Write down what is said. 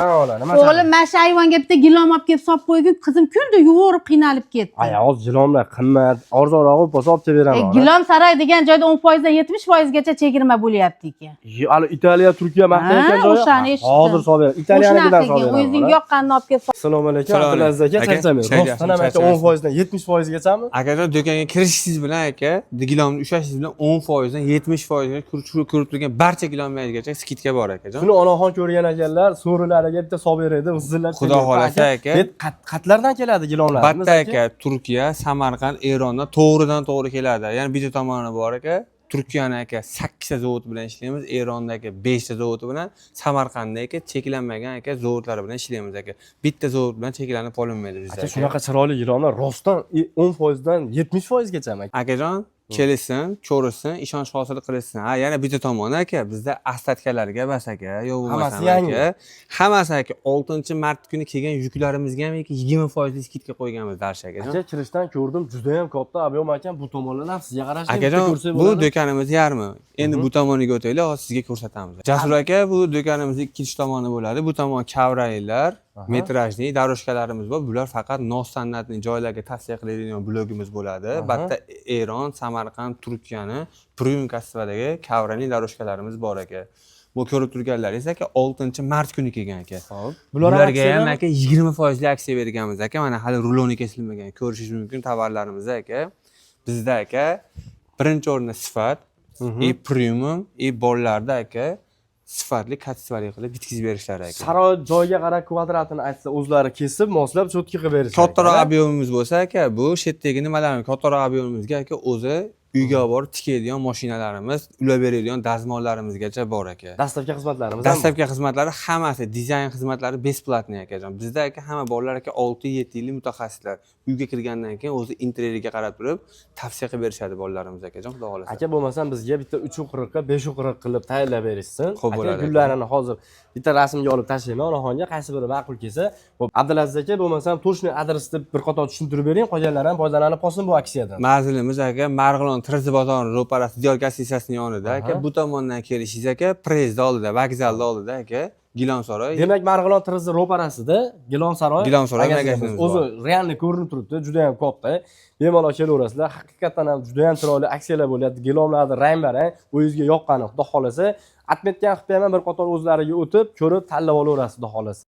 Ha, ola, nima O'g'lim mana shu ayvonga bitta gilom olib kelib solib qo'ygin, qizim kuldi, yugurib qiynalib ketdi. Ay, hozir gilomlar qimmat, arzonroq bo'lsa olib beraman. Gilom saroy degan joyda 10% dan 70% gacha chegirma bo'lyapti ekan. Hali Italiya, Turkiya maqtayotgan joyi. O'shani eshitdim. Hozir solib ber. Italiyanikidan solib beraman. O'zing yoqqanini olib kelib. Assalomu alaykum. Abdulaziz aka, charchamaysiz. Rostdan ham aka 10% dan 70% gachami? Akajon do'konga kirishingiz bilan aka, gilomni ushlashingiz bilan 10% dan 70% ga ko'rib turgan barcha gilomlargacha skidka bor akajon. Shuni onaxon ko'rgan ekanlar, so'rilariga bitta solib beradi, g'izillab. Xudo xolasa aka. Qatlardan keladi gilomlarimiz Batta aka, Turkiya, Samarqand, Erondan to'g'ridan-to'g'ri keladi. Ya'ni bitta tomoni bor aka. Turkiyani aka 8 ta zavod bilan ishlaymiz, Eronda aka 5 ta zavod bilan, Samarqandda aka cheklanmagan aka zavodlar bilan ishlaymiz aka. Bitta zavod bilan cheklanib olinmaydi bizda. Aka, shunaqa chiroyli gilomlar rostdan 10% dan 70% gachami? Akajon, kelsin, ko'rsin, ishonch hosil qilsin. Ha, yana bitta tomoni aka, bizda astatkalarga bas aka, yo bo'lmasa aka. Hammasi aka 6-mart kuni kelgan yuklarimizga ham 20% skidka qo'yganmiz darsh akajon. Aka, kirishdan ko'rdim, juda ham katta ob'yom ekan. Bu tomonlarni ham sizga qarashni akajon, bu do'konimiz yarmi. Endi bu tomoniga o'taylik, hozir sizga ko'rsatamiz. Jasur aka, bu do'konimizning ikkinchi tomoni bo'ladi. Bu tomon kavraylar, metrajli daroshkalarimiz bor. Bular faqat nos san'atni joylarga tavsiya qiladigan blogimiz bo'ladi. Batta Eron, Samarqand, Turkiyani premium kassadagi kavrali daroshkalarimiz bor aka. Bu ko'rib turganlaringiz aka 6-mart kuni kelgan aka. Bularga ham aka 20% aksiya berganmiz aka. Mana hali ruloni kesilmagan. Ko'rishingiz mumkin tovarlarimiz aka. Bizda aka birinchi o'rinda sifat, premium, bolalarda aka sifatli katsivali qilib bitkizib berishlari aka. Saroy joyga qarab kvadratini aytsa, o'zlari kesib, moslab cho'tki qilib berishadi. Kattaroq ob'yomimiz bo'lsa aka, bu shetdagi nimalarni kattaroq ob'yomimizga aka o'zi uyga borib tikadigan mashinalarimiz, ulab beradigan dazmollarimizgacha bor aka. Dastlabki xizmatlarimiz. Dastlabki xizmatlari hammasi, dizayn xizmatlari besplatniy akajon. Bizda aka hamma bolalar aka 6-7 yillik mutaxassislar. Uyga kirgandan keyin o'zi interyeriga qarab turib tavsiya qilib berishadi bolalarimiz akajon, xudo xolasa. Aka, bo'lmasam bizga bitta 3.40 ga 5.40 qilib tayyorlab berishsin. Aka, gullarini hozir bitta rasmga olib tashlayman, onaxonga qaysi biri ma'qul kelsa. Abdulaziz aka, bo'lmasam to'shni adresni bir qator tushuntirib bering, qolganlar ham foydalanib qolsin bu aksiyadan. Manzilimiz aka Marg'ilon Tirzi bozori ro'parasi Diyor gassisasining yonida aka. Bu tomondan kelishingiz aka, Prezda oldida, vokzalda oldida aka. Gilom saroy. Demak, Marg'ilon Tirzi ro'parasida Gilom saroy. Gilom saroy magazinimiz bor. O'zi realni ko'rinib turibdi, juda ham katta. Bemalol kelaverasizlar. Haqiqatan ham juda ham chiroyli aksiyalar bo'lyapti. Gilomlarni rang-barang, o'zingizga yoqqani, xudo xolasa, atmetgan qilib ham bir qator o'zlariga o'tib, ko'rib tanlab olaverasiz, xudo xolasa.